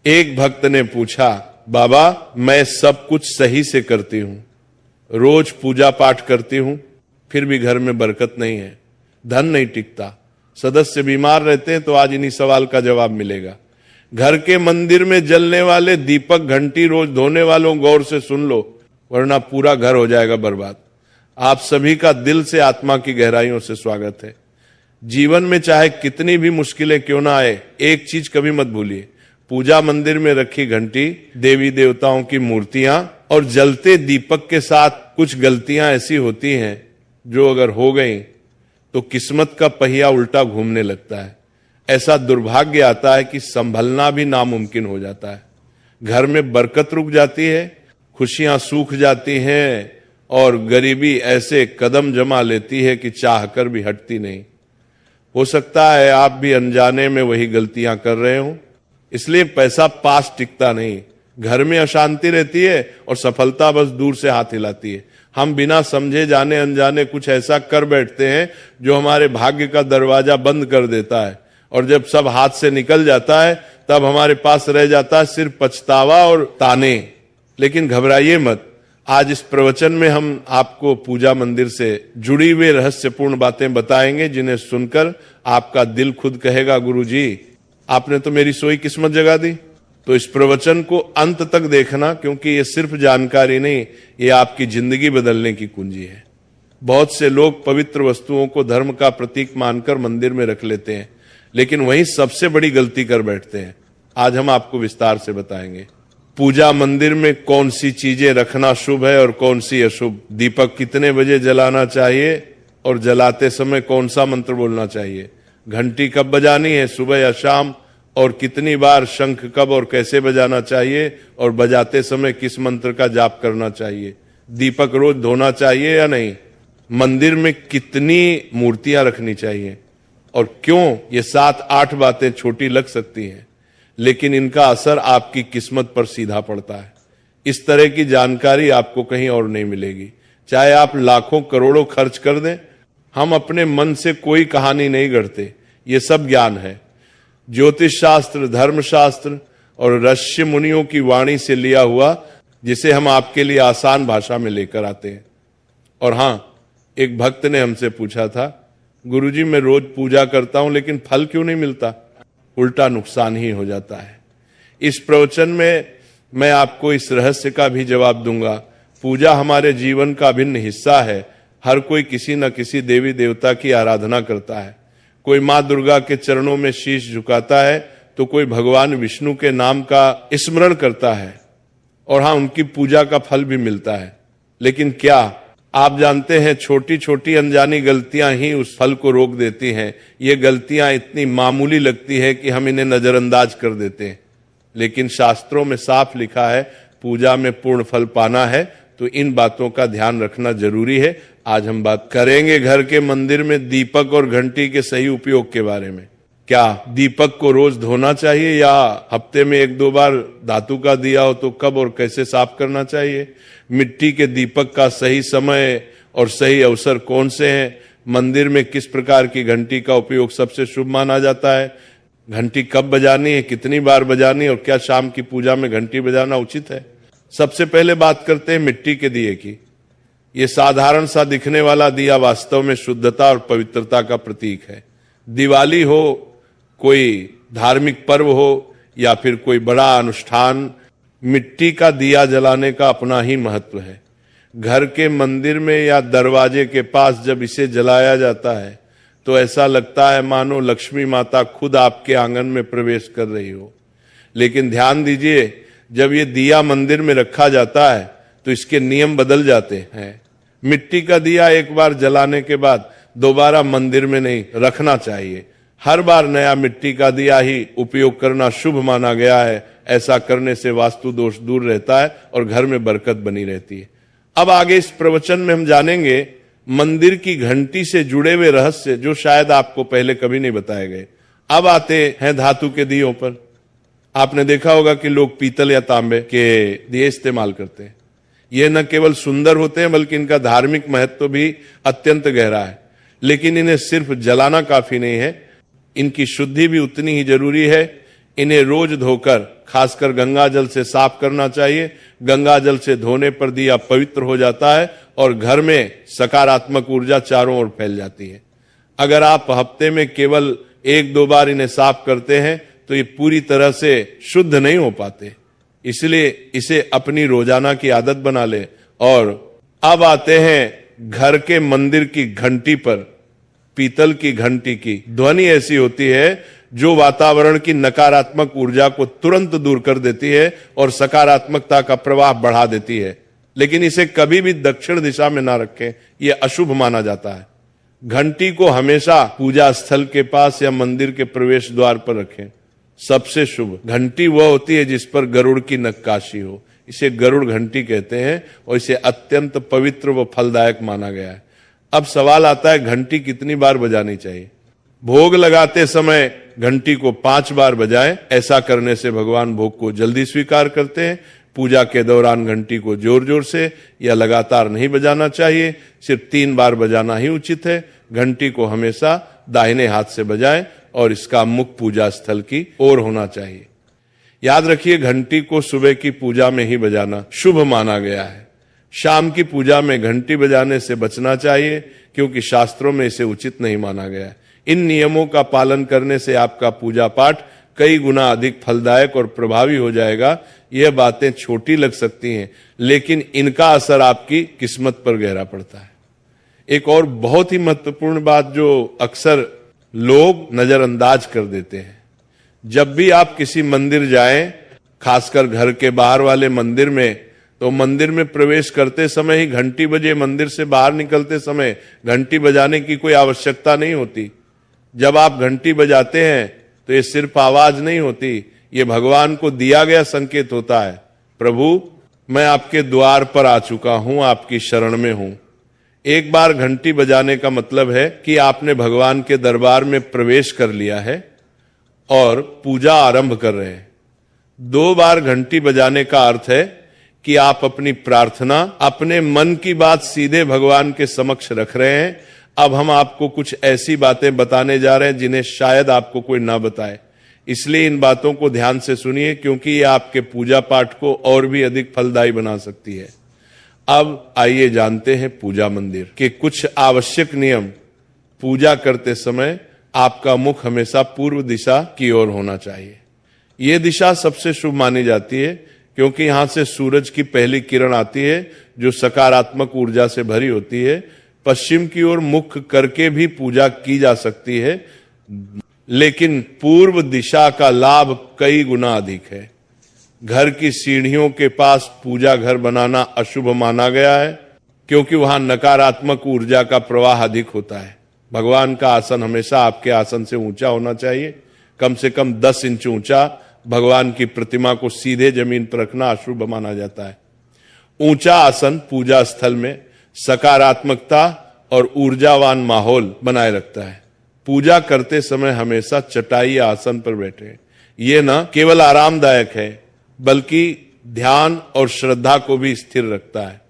एक भक्त ने पूछा, बाबा मैं सब कुछ सही से करती हूं, रोज पूजा पाठ करती हूं, फिर भी घर में बरकत नहीं है, धन नहीं टिकता, सदस्य बीमार रहते हैं, तो आज इन्हीं सवाल का जवाब मिलेगा। घर के मंदिर में जलने वाले दीपक घंटी रोज धोने वालों गौर से सुन लो, वरना पूरा घर हो जाएगा बर्बाद। आप सभी का दिल से आत्मा की गहराइयों से स्वागत है। जीवन में चाहे कितनी भी मुश्किलें क्यों ना आए, एक चीज कभी मत भूलिए, पूजा मंदिर में रखी घंटी, देवी देवताओं की मूर्तियां और जलते दीपक के साथ कुछ गलतियां ऐसी होती हैं जो अगर हो गई तो किस्मत का पहिया उल्टा घूमने लगता है। ऐसा दुर्भाग्य आता है कि संभलना भी नामुमकिन हो जाता है। घर में बरकत रुक जाती है, खुशियां सूख जाती हैं और गरीबी ऐसे कदम जमा लेती है कि चाहकर भी हटती नहीं। हो सकता है आप भी अनजाने में वही गलतियां कर रहे हो, इसलिए पैसा पास टिकता नहीं, घर में अशांति रहती है और सफलता बस दूर से हाथ हिलाती है। हम बिना समझे जाने अनजाने कुछ ऐसा कर बैठते हैं जो हमारे भाग्य का दरवाजा बंद कर देता है, और जब सब हाथ से निकल जाता है तब हमारे पास रह जाता है सिर्फ पछतावा और ताने। लेकिन घबराइए मत, आज इस प्रवचन में हम आपको पूजा मंदिर से जुड़ी हुई रहस्यपूर्ण बातें बताएंगे, जिन्हें सुनकर आपका दिल खुद कहेगा, गुरुजी आपने तो मेरी सोई किस्मत जगा दी। तो इस प्रवचन को अंत तक देखना, क्योंकि ये सिर्फ जानकारी नहीं, ये आपकी जिंदगी बदलने की कुंजी है। बहुत से लोग पवित्र वस्तुओं को धर्म का प्रतीक मानकर मंदिर में रख लेते हैं, लेकिन वहीं सबसे बड़ी गलती कर बैठते हैं। आज हम आपको विस्तार से बताएंगे पूजा मंदिर में कौन सी चीजें रखना शुभ है और कौन सी अशुभ, दीपक कितने बजे जलाना चाहिए और जलाते समय कौन सा मंत्र बोलना चाहिए, घंटी कब बजानी है, सुबह या शाम, और कितनी बार, शंख कब और कैसे बजाना चाहिए, और बजाते समय किस मंत्र का जाप करना चाहिए, दीपक रोज धोना चाहिए या नहीं, मंदिर में कितनी मूर्तियां रखनी चाहिए और क्यों। ये 7-8 बातें छोटी लग सकती हैं, लेकिन इनका असर आपकी किस्मत पर सीधा पड़ता है। इस तरह की जानकारी आपको कहीं और नहीं मिलेगी, चाहे आप लाखों करोड़ों खर्च कर दें। हम अपने मन से कोई कहानी नहीं गढ़ते, ये सब ज्ञान है। ज्योतिष शास्त्र, धर्मशास्त्र और ऋषि मुनियों की वाणी से लिया हुआ, जिसे हम आपके लिए आसान भाषा में लेकर आते हैं। और हाँ, एक भक्त ने हमसे पूछा था, गुरुजी मैं रोज पूजा करता हूं लेकिन फल क्यों नहीं मिलता, उल्टा नुकसान ही हो जाता है। इस प्रवचन में मैं आपको इस रहस्य का भी जवाब दूंगा। पूजा हमारे जीवन का अभिन्न हिस्सा है। हर कोई किसी न किसी देवी देवता की आराधना करता है। कोई माँ दुर्गा के चरणों में शीश झुकाता है, तो कोई भगवान विष्णु के नाम का स्मरण करता है, और हाँ, उनकी पूजा का फल भी मिलता है। लेकिन क्या आप जानते हैं, छोटी छोटी अनजानी गलतियां ही उस फल को रोक देती हैं। ये गलतियां इतनी मामूली लगती है कि हम इन्हें नजरअंदाज कर देते हैं, लेकिन शास्त्रों में साफ लिखा है, पूजा में पूर्ण फल पाना है तो इन बातों का ध्यान रखना जरूरी है। आज हम बात करेंगे घर के मंदिर में दीपक और घंटी के सही उपयोग के बारे में। क्या दीपक को रोज धोना चाहिए या हफ्ते में 1-2 बार धातु का दिया हो तो कब और कैसे साफ करना चाहिए? मिट्टी के दीपक का सही समय और सही अवसर कौन से हैं? मंदिर में किस प्रकार की घंटी का उपयोग सबसे शुभ माना जाता है? घंटी कब बजानी है, कितनी बार बजानी, और क्या शाम की पूजा में घंटी बजाना उचित है? सबसे पहले बात करते हैं मिट्टी के दिए की। ये साधारण सा दिखने वाला दिया वास्तव में शुद्धता और पवित्रता का प्रतीक है। दिवाली हो, कोई धार्मिक पर्व हो या फिर कोई बड़ा अनुष्ठान, मिट्टी का दिया जलाने का अपना ही महत्व है। घर के मंदिर में या दरवाजे के पास जब इसे जलाया जाता है तो ऐसा लगता है मानो लक्ष्मी माता खुद आपके आंगन में प्रवेश कर रही हो। लेकिन ध्यान दीजिए, जब ये दिया मंदिर में रखा जाता है तो इसके नियम बदल जाते हैं। मिट्टी का दिया एक बार जलाने के बाद दोबारा मंदिर में नहीं रखना चाहिए। हर बार नया मिट्टी का दिया ही उपयोग करना शुभ माना गया है। ऐसा करने से वास्तु दोष दूर रहता है और घर में बरकत बनी रहती है। अब आगे इस प्रवचन में हम जानेंगे मंदिर की घंटी से जुड़े हुए रहस्य, जो शायद आपको पहले कभी नहीं बताए गए। अब आते हैं धातु के दियों पर। आपने देखा होगा कि लोग पीतल या तांबे के दिए इस्तेमाल करते हैं। ये न केवल सुंदर होते हैं बल्कि इनका धार्मिक महत्व भी अत्यंत गहरा है। लेकिन इन्हें सिर्फ जलाना काफी नहीं है, इनकी शुद्धि भी उतनी ही जरूरी है। इन्हें रोज धोकर खासकर गंगा जल से साफ करना चाहिए। गंगा जल से धोने पर दिया पवित्र हो जाता है और घर में सकारात्मक ऊर्जा चारों ओर फैल जाती है। अगर आप हफ्ते में केवल 1-2 बार इन्हें साफ करते हैं तो ये पूरी तरह से शुद्ध नहीं हो पाते, इसलिए इसे अपनी रोजाना की आदत बना ले। और अब आते हैं घर के मंदिर की घंटी पर। पीतल की घंटी की ध्वनि ऐसी होती है जो वातावरण की नकारात्मक ऊर्जा को तुरंत दूर कर देती है और सकारात्मकता का प्रवाह बढ़ा देती है। लेकिन इसे कभी भी दक्षिण दिशा में ना रखें, यह अशुभ माना जाता है। घंटी को हमेशा पूजा स्थल के पास या मंदिर के प्रवेश द्वार पर रखें। सबसे शुभ घंटी वह होती है जिस पर गरुड़ की नक्काशी हो, इसे गरुड़ घंटी कहते हैं और इसे अत्यंत पवित्र व फलदायक माना गया है। अब सवाल आता है घंटी कितनी बार बजानी चाहिए। भोग लगाते समय घंटी को 5 बार बजाएं। ऐसा करने से भगवान भोग को जल्दी स्वीकार करते हैं। पूजा के दौरान घंटी को जोर जोर से या लगातार नहीं बजाना चाहिए, सिर्फ 3 बार बजाना ही उचित है। घंटी को हमेशा दाहिने हाथ से बजाएं और इसका मुख पूजा स्थल की ओर होना चाहिए। याद रखिए, घंटी को सुबह की पूजा में ही बजाना शुभ माना गया है। शाम की पूजा में घंटी बजाने से बचना चाहिए क्योंकि शास्त्रों में इसे उचित नहीं माना गया है। इन नियमों का पालन करने से आपका पूजा पाठ कई गुना अधिक फलदायक और प्रभावी हो जाएगा। यह बातें छोटी लग सकती हैं, लेकिन इनका असर आपकी किस्मत पर गहरा पड़ता है। एक और बहुत ही महत्वपूर्ण बात जो अक्सर लोग नजरअंदाज कर देते हैं, जब भी आप किसी मंदिर जाएं, खासकर घर के बाहर वाले मंदिर में, तो मंदिर में प्रवेश करते समय ही घंटी बजे, मंदिर से बाहर निकलते समय घंटी बजाने की कोई आवश्यकता नहीं होती। जब आप घंटी बजाते हैं तो ये सिर्फ आवाज नहीं होती, ये भगवान को दिया गया संकेत होता है, प्रभु मैं आपके द्वार पर आ चुका हूं, आपकी शरण में हूं। एक बार घंटी बजाने का मतलब है कि आपने भगवान के दरबार में प्रवेश कर लिया है और पूजा आरंभ कर रहे हैं। 2 बार घंटी बजाने का अर्थ है कि आप अपनी प्रार्थना, अपने मन की बात सीधे भगवान के समक्ष रख रहे हैं। अब हम आपको कुछ ऐसी बातें बताने जा रहे हैं जिन्हें शायद आपको कोई ना बताए, इसलिए इन बातों को ध्यान से सुनिए क्योंकि ये आपके पूजा पाठ को और भी अधिक फलदायी बना सकती है। अब आइए जानते हैं पूजा मंदिर के कुछ आवश्यक नियम। पूजा करते समय आपका मुख हमेशा पूर्व दिशा की ओर होना चाहिए। यह दिशा सबसे शुभ मानी जाती है क्योंकि यहां से सूरज की पहली किरण आती है जो सकारात्मक ऊर्जा से भरी होती है। पश्चिम की ओर मुख करके भी पूजा की जा सकती है, लेकिन पूर्व दिशा का लाभ कई गुना अधिक है। घर की सीढ़ियों के पास पूजा घर बनाना अशुभ माना गया है क्योंकि वहां नकारात्मक ऊर्जा का प्रवाह अधिक होता है। भगवान का आसन हमेशा आपके आसन से ऊंचा होना चाहिए, कम से कम 10 इंच ऊंचा। भगवान की प्रतिमा को सीधे जमीन पर रखना अशुभ माना जाता है। ऊंचा आसन पूजा स्थल में सकारात्मकता और ऊर्जावान माहौल बनाए रखता है। पूजा करते समय हमेशा चटाई या आसन पर बैठे। ये न केवल आरामदायक है बल्कि ध्यान और श्रद्धा को भी स्थिर रखता है।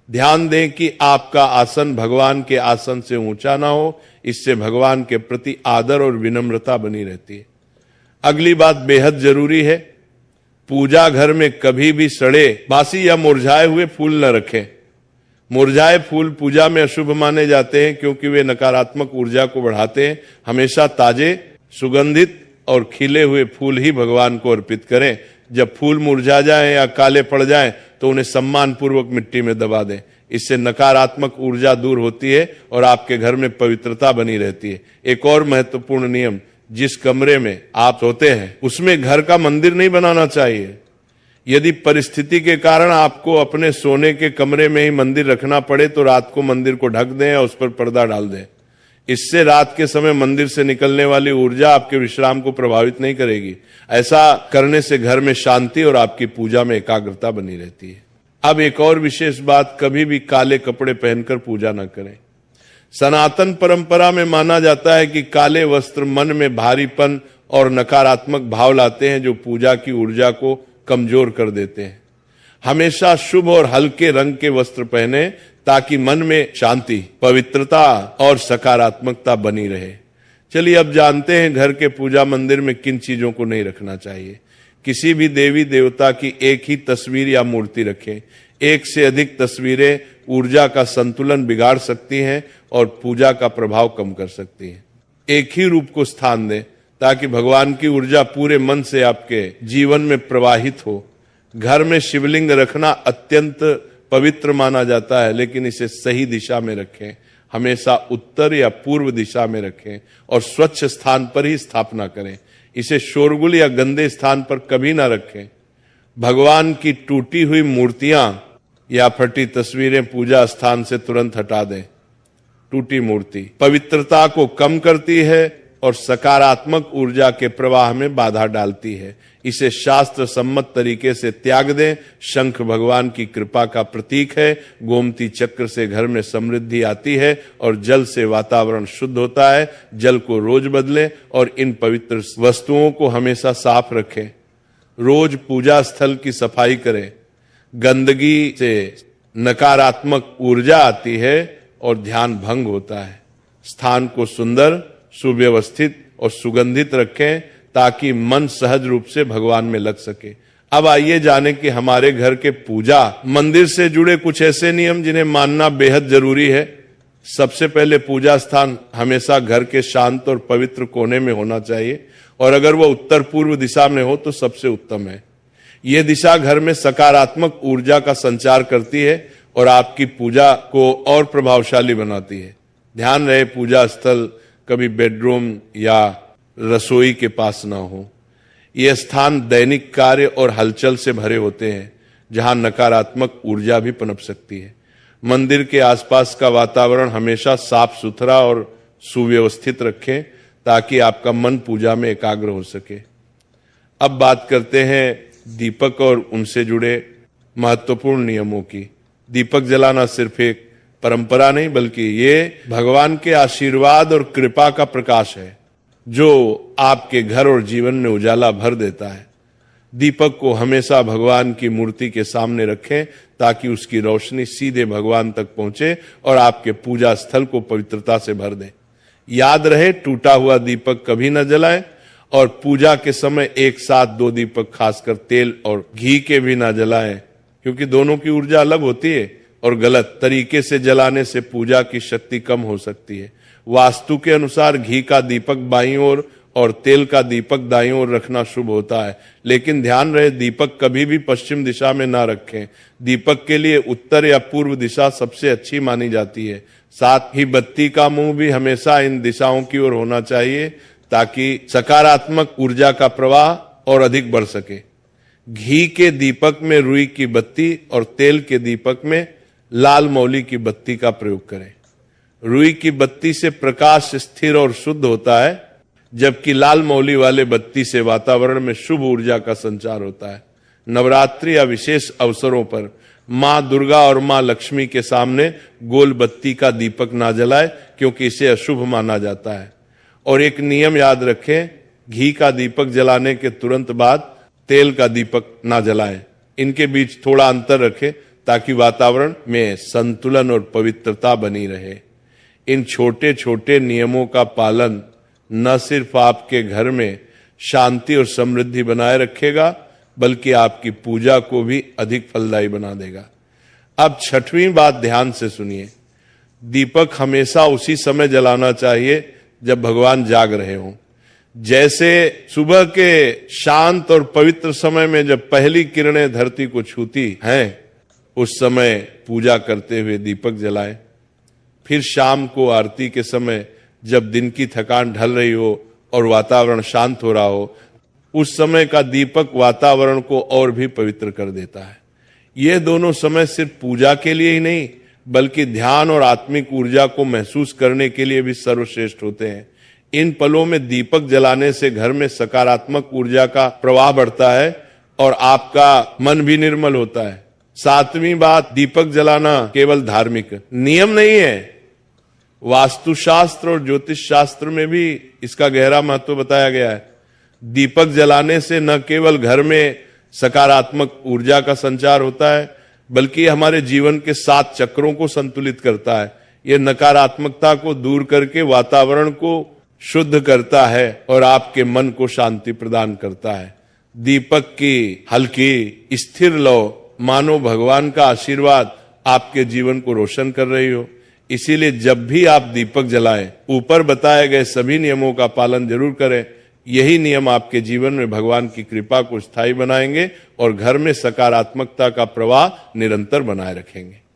ध्यान दें कि आपका आसन भगवान के आसन से ऊंचा ना हो, इससे भगवान के प्रति आदर और विनम्रता बनी रहती है। अगली बात बेहद जरूरी है, पूजा घर में कभी भी सड़े, बासी या मुरझाए हुए फूल न रखें। मुरझाए फूल पूजा में अशुभ माने जाते हैं क्योंकि वे नकारात्मक ऊर्जा को बढ़ाते हैं। हमेशा ताजे, सुगंधित और खिले हुए फूल ही भगवान को अर्पित करें। जब फूल मुरझा जाएं या काले पड़ जाएं तो उन्हें सम्मान पूर्वक मिट्टी में दबा दें। इससे नकारात्मक ऊर्जा दूर होती है और आपके घर में पवित्रता बनी रहती है। एक और महत्वपूर्ण नियम, जिस कमरे में आप सोते हैं उसमें घर का मंदिर नहीं बनाना चाहिए। यदि परिस्थिति के कारण आपको अपने सोने के कमरे में ही मंदिर रखना पड़े तो रात को मंदिर को ढक दें या उस पर पर्दा डाल दें। इससे रात के समय मंदिर से निकलने वाली ऊर्जा आपके विश्राम को प्रभावित नहीं करेगी। ऐसा करने से घर में शांति और आपकी पूजा में एकाग्रता बनी रहती है। अब एक और विशेष बात, कभी भी काले कपड़े पहनकर पूजा न करें। सनातन परंपरा में माना जाता है कि काले वस्त्र मन में भारीपन और नकारात्मक भाव लाते हैं जो पूजा की ऊर्जा को कमजोर कर देते हैं। हमेशा शुभ और हल्के रंग के वस्त्र पहने ताकि मन में शांति, पवित्रता और सकारात्मकता बनी रहे। चलिए अब जानते हैं घर के पूजा मंदिर में किन चीजों को नहीं रखना चाहिए। किसी भी देवी देवता की एक ही तस्वीर या मूर्ति रखें। एक से अधिक तस्वीरें ऊर्जा का संतुलन बिगाड़ सकती हैं और पूजा का प्रभाव कम कर सकती हैं। एक ही रूप को स्थान दें ताकि भगवान की ऊर्जा पूरे मन से आपके जीवन में प्रवाहित हो। घर में शिवलिंग रखना अत्यंत पवित्र माना जाता है, लेकिन इसे सही दिशा में रखें। हमेशा उत्तर या पूर्व दिशा में रखें और स्वच्छ स्थान पर ही स्थापना करें। इसे शोरगुल या गंदे स्थान पर कभी ना रखें। भगवान की टूटी हुई मूर्तियां या फटी तस्वीरें पूजा स्थान से तुरंत हटा दें। टूटी मूर्ति पवित्रता को कम करती है और सकारात्मक ऊर्जा के प्रवाह में बाधा डालती है। इसे शास्त्र सम्मत तरीके से त्याग दें। शंख भगवान की कृपा का प्रतीक है। गोमती चक्र से घर में समृद्धि आती है और जल से वातावरण शुद्ध होता है। जल को रोज बदलें और इन पवित्र वस्तुओं को हमेशा साफ रखें। रोज पूजा स्थल की सफाई करें। गंदगी से नकारात्मक ऊर्जा आती है और ध्यान भंग होता है। स्थान को सुंदर, सुव्यवस्थित और सुगंधित रखें ताकि मन सहज रूप से भगवान में लग सके। अब आइए जाने कि हमारे घर के पूजा मंदिर से जुड़े कुछ ऐसे नियम जिन्हें मानना बेहद जरूरी है। सबसे पहले पूजा स्थान हमेशा घर के शांत और पवित्र कोने में होना चाहिए और अगर वह उत्तर पूर्व दिशा में हो तो सबसे उत्तम है। यह दिशा घर में सकारात्मक ऊर्जा का संचार करती है और आपकी पूजा को और प्रभावशाली बनाती है। ध्यान रहे पूजा स्थल कभी बेडरूम या रसोई के पास ना हो। यह स्थान दैनिक कार्य और हलचल से भरे होते हैं जहां नकारात्मक ऊर्जा भी पनप सकती है। मंदिर के आसपास का वातावरण हमेशा साफ सुथरा और सुव्यवस्थित रखें ताकि आपका मन पूजा में एकाग्र हो सके। अब बात करते हैं दीपक और उनसे जुड़े महत्वपूर्ण नियमों की। दीपक जलाना सिर्फ एक परंपरा नहीं बल्कि ये भगवान के आशीर्वाद और कृपा का प्रकाश है जो आपके घर और जीवन में उजाला भर देता है। दीपक को हमेशा भगवान की मूर्ति के सामने रखें ताकि उसकी रोशनी सीधे भगवान तक पहुंचे और आपके पूजा स्थल को पवित्रता से भर दे। याद रहे टूटा हुआ दीपक कभी न जलाएं और पूजा के समय एक साथ दो दीपक खासकर तेल और घी के भी ना जलाएं क्योंकि दोनों की ऊर्जा अलग होती है और गलत तरीके से जलाने से पूजा की शक्ति कम हो सकती है। वास्तु के अनुसार घी का दीपक बाईं ओर और तेल का दीपक दाईं ओर रखना शुभ होता है, लेकिन ध्यान रहे दीपक कभी भी पश्चिम दिशा में ना रखें। दीपक के लिए उत्तर या पूर्व दिशा सबसे अच्छी मानी जाती है। साथ ही बत्ती का मुंह भी हमेशा इन दिशाओं की ओर होना चाहिए ताकि सकारात्मक ऊर्जा का प्रवाह और अधिक बढ़ सके। घी के दीपक में रुई की बत्ती और तेल के दीपक में लाल मौली की बत्ती का प्रयोग करें। रुई की बत्ती से प्रकाश स्थिर और शुद्ध होता है जबकि लाल मौली वाले बत्ती से वातावरण में शुभ ऊर्जा का संचार होता है। नवरात्रि या विशेष अवसरों पर मां दुर्गा और मां लक्ष्मी के सामने गोल बत्ती का दीपक ना जलाए क्योंकि इसे अशुभ माना जाता है। और एक नियम याद रखें, घी का दीपक जलाने के तुरंत बाद तेल का दीपक ना जलाएं। इनके बीच थोड़ा अंतर रखें ताकि वातावरण में संतुलन और पवित्रता बनी रहे। इन छोटे छोटे नियमों का पालन न सिर्फ आपके घर में शांति और समृद्धि बनाए रखेगा बल्कि आपकी पूजा को भी अधिक फलदायी बना देगा। अब छठवीं बात ध्यान से सुनिए। दीपक हमेशा उसी समय जलाना चाहिए जब भगवान जाग रहे हों। जैसे सुबह के शांत और पवित्र समय में जब पहली किरणें धरती को छूती हैं, उस समय पूजा करते हुए दीपक जलाएं। फिर शाम को आरती के समय जब दिन की थकान ढल रही हो और वातावरण शांत हो रहा हो, उस समय का दीपक वातावरण को और भी पवित्र कर देता है। ये दोनों समय सिर्फ पूजा के लिए ही नहीं बल्कि ध्यान और आत्मिक ऊर्जा को महसूस करने के लिए भी सर्वश्रेष्ठ होते हैं। इन पलों में दीपक जलाने से घर में सकारात्मक ऊर्जा का प्रवाह बढ़ता है और आपका मन भी निर्मल होता है। सातवीं बात, दीपक जलाना केवल धार्मिक नियम नहीं है, वास्तुशास्त्र और ज्योतिष शास्त्र में भी इसका गहरा महत्व बताया गया है। दीपक जलाने से न केवल घर में सकारात्मक ऊर्जा का संचार होता है बल्कि हमारे जीवन के 7 चक्रों को संतुलित करता है। यह नकारात्मकता को दूर करके वातावरण को शुद्ध करता है और आपके मन को शांति प्रदान करता है। दीपक की हल्की स्थिर लो मानो भगवान का आशीर्वाद आपके जीवन को रोशन कर रही हो। इसीलिए जब भी आप दीपक जलाएं, ऊपर बताए गए सभी नियमों का पालन जरूर करें। यही नियम आपके जीवन में भगवान की कृपा को स्थायी बनाएंगे और घर में सकारात्मकता का प्रवाह निरंतर बनाए रखेंगे।